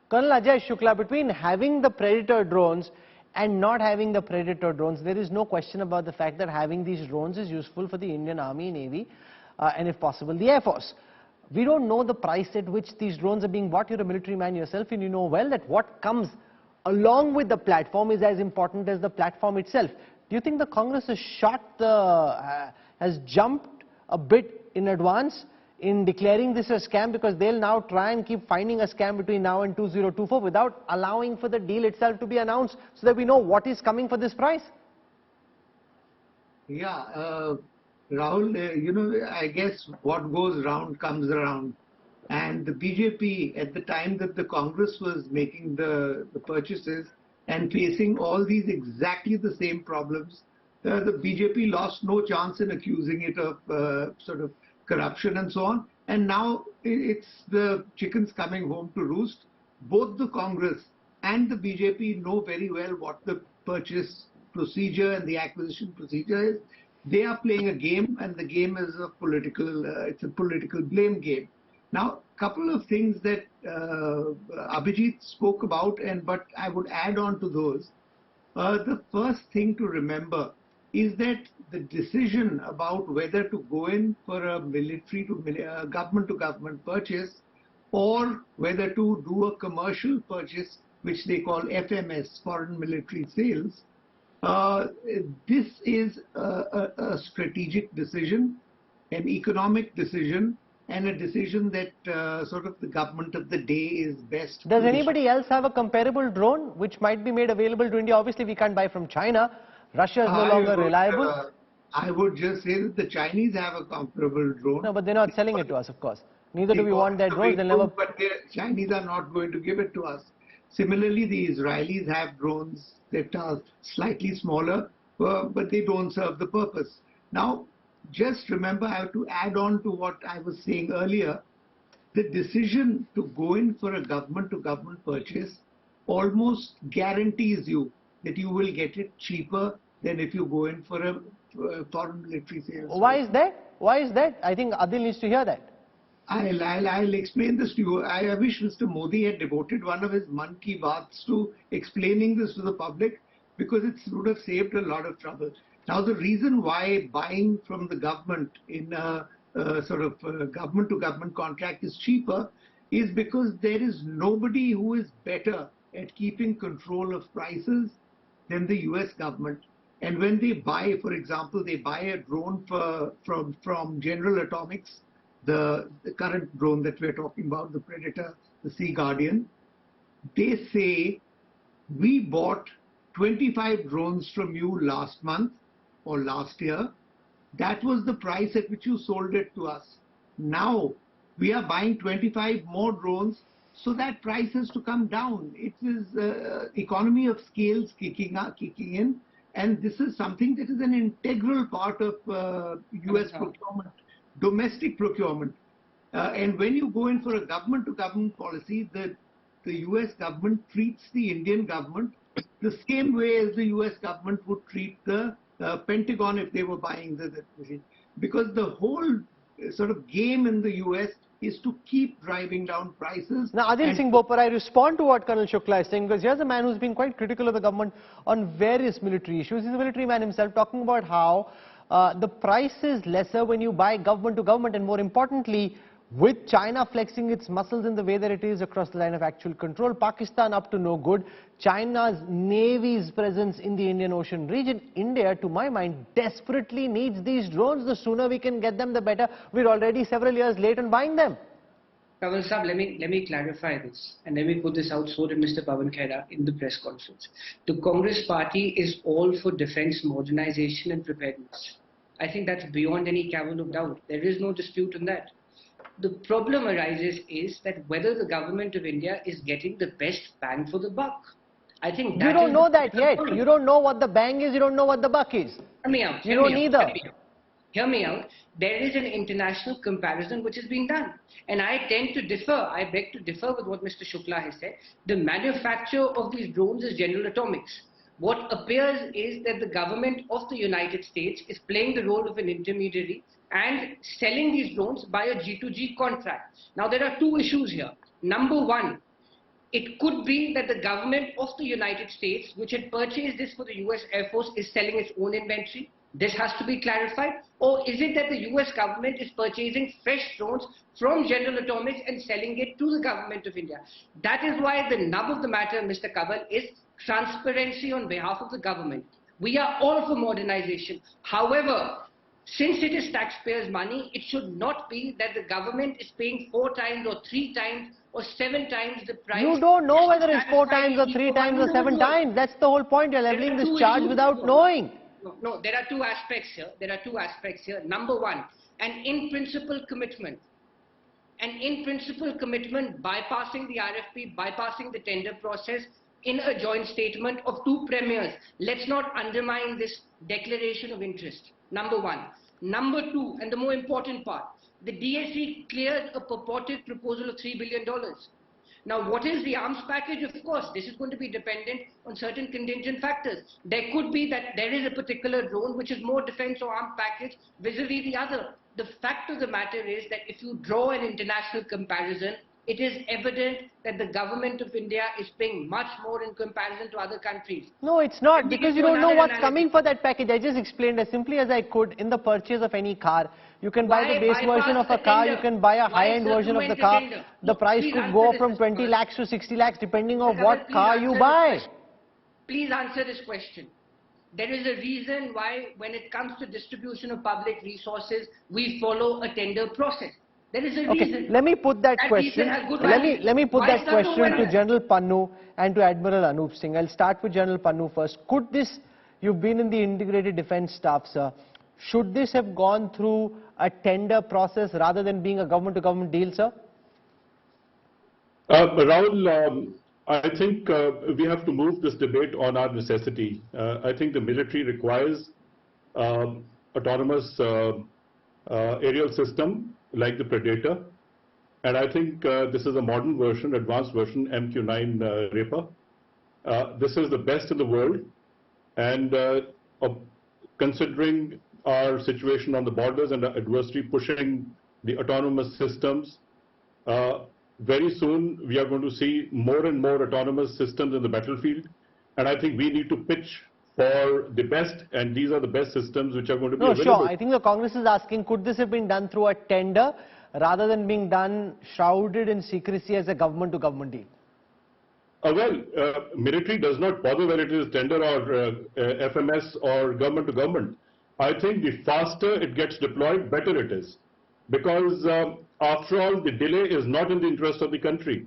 Colonel Ajai Shukla, between having the Predator drones and not having the Predator drones, there is no question about the fact that having these drones is useful for the Indian Army, Navy, and if possible, the Air Force. We don't know the price at which these drones are being bought. You're a military man yourself, and you know well that what comes along with the platform is as important as the platform itself. Do you think the Congress has jumped a bit in advance in declaring this a scam, because they'll now try and keep finding a scam between now and 2024 without allowing for the deal itself to be announced so that we know what is coming for this price? Yeah, Rahul, I guess what goes round comes around. And the BJP, at the time that the Congress was making the purchases and facing all these exactly the same problems, the BJP lost no chance in accusing it of sort of corruption and so on. And now it's the chickens coming home to roost. Both the Congress and the BJP know very well what the purchase procedure and the acquisition procedure is. They are playing a game, and the game is a political, it's a political blame game. Now, a couple of things that Abhijit spoke about, but I would add on to those. The first thing to remember is that the decision about whether to go in for a government-to-government purchase or whether to do a commercial purchase, which they call FMS, foreign military sales, this is a strategic decision, an economic decision, and a decision that sort of the government of the day is best. Does anybody else have a comparable drone which might be made available to India? Obviously, we can't buy from China. Russia is no longer reliable. I would just say that the Chinese have a comparable drone. No, but they're not selling it to us, of course. Neither do we want their drones. They'll never... But the Chinese are not going to give it to us. Similarly, the Israelis have drones that are slightly smaller, but they don't serve the purpose. Now, just remember, I have to add on to what I was saying earlier. The decision to go in for a government-to-government purchase almost guarantees you that you will get it cheaper than if you go in for a foreign military sales. Why is that? Why is that? I think Adil needs to hear that. I'll explain this to you. I wish Mr. Modi had devoted one of his Mann Ki Baats to explaining this to the public, because it would have saved a lot of trouble. Now, the reason why buying from the government in a sort of government-to-government contract is cheaper is because there is nobody who is better at keeping control of prices than the US government. And when they buy, for example, they buy a drone from General Atomics, the current drone that we're talking about, the Predator, the Sea Guardian, they say, we bought 25 drones from you last month or last year. That was the price at which you sold it to us. Now we are buying 25 more drones, so that price has to come down. It is economy of scales kicking in, and this is something that is an integral part of US procurement, domestic procurement. And when you go in for a government-to-government policy, the US government treats the Indian government the same way as the US government would treat the Pentagon if they were buying the machine. Because the whole sort of game in the US is to keep driving down prices. Now, Adil Singh Bopar, I respond to what Colonel Shukla is saying, because here's a man who's been quite critical of the government on various military issues. He's a military man himself, talking about how the price is lesser when you buy government to government, and more importantly, with China flexing its muscles in the way that it is across the line of actual control, Pakistan up to no good, China's Navy's presence in the Indian Ocean region, India, to my mind, desperately needs these drones. The sooner we can get them, the better. We're already several years late on buying them. Pawan Saab, let me clarify this, and let me put this out. So did Mr. Pawan Khera in the press conference. The Congress party is all for defense modernization and preparedness. I think that's beyond any cavil of doubt. There is no dispute on that. The problem arises is that whether the government of India is getting the best bang for the buck. I think that you don't know that yet. You don't know what the bang is. You don't know what the buck is. Hear me out. You don't either. Hear me out. There is an international comparison which is being done. And I tend to differ. I beg to differ with what Mr. Shukla has said. The manufacturer of these drones is General Atomics. What appears is that the government of the United States is playing the role of an intermediary and selling these drones by a G2G contract. Now, there are two issues here. Number one, It could be that the government of the United States, which had purchased this for the US Air Force, is selling its own inventory. This has to be clarified. Or is it that the US government is purchasing fresh drones from General Atomics and selling it to the government of India? That is why the nub of the matter, Mr. Kanwal, is transparency on behalf of the government. We are all for modernization. However, since it is taxpayers' money, it should not be that the government is paying 4 times or 3 times or 7 times the price. You don't know whether it's 4 times or 3 times or 7 times. That's the whole point. You're leveling this charge without knowing. No, there are 2 aspects here. There are 2 aspects here. Number one, an in-principle commitment. An in-principle commitment bypassing the RFP, bypassing the tender process in a joint statement of 2 premiers. Let's not undermine this declaration of interest. Number one. Number two, and the more important part, the DSC cleared a purported proposal of $3 billion. Now, what is the arms package? Of course, this is going to be dependent on certain contingent factors. There could be that there is a particular drone which is more defense or arms package vis-a-vis the other. The fact of the matter is that if you draw an international comparison, it is evident that the government of India is paying much more in comparison to other countries. No, it's not, because you don't know what's coming for that package. I just explained as simply as I could. In the purchase of any car, you can buy the base version of a car, you can buy a high-end version of the car. The price could go from 20 lakhs to 60 lakhs depending on what car you buy. Please answer this question. There is a reason why when it comes to distribution of public resources, we follow a tender process. There is a reason. Okay, let me put that question. Let me put that question to General Pannu and to Admiral Anup Singh. I'll start with General Pannu first. Could this, you've been in the Integrated Defence Staff, sir, should this have gone through a tender process rather than being a government-to-government deal, sir? Rahul, I think we have to move this debate on our necessity. I think the military requires autonomous aerial system like the Predator, and I think this is a modern version, advanced version, MQ-9 Reaper. This is the best in the world, and considering our situation on the borders and our adversary pushing the autonomous systems, very soon we are going to see more and more autonomous systems in the battlefield, and I think we need to pitch for the best, and these are the best systems which are going to be available. Sure. I think the Congress is asking, could this have been done through a tender rather than being done shrouded in secrecy as a government-to-government deal? Military does not bother whether it is tender or FMS or government-to-government. I think the faster it gets deployed, better it is. Because after all, the delay is not in the interest of the country.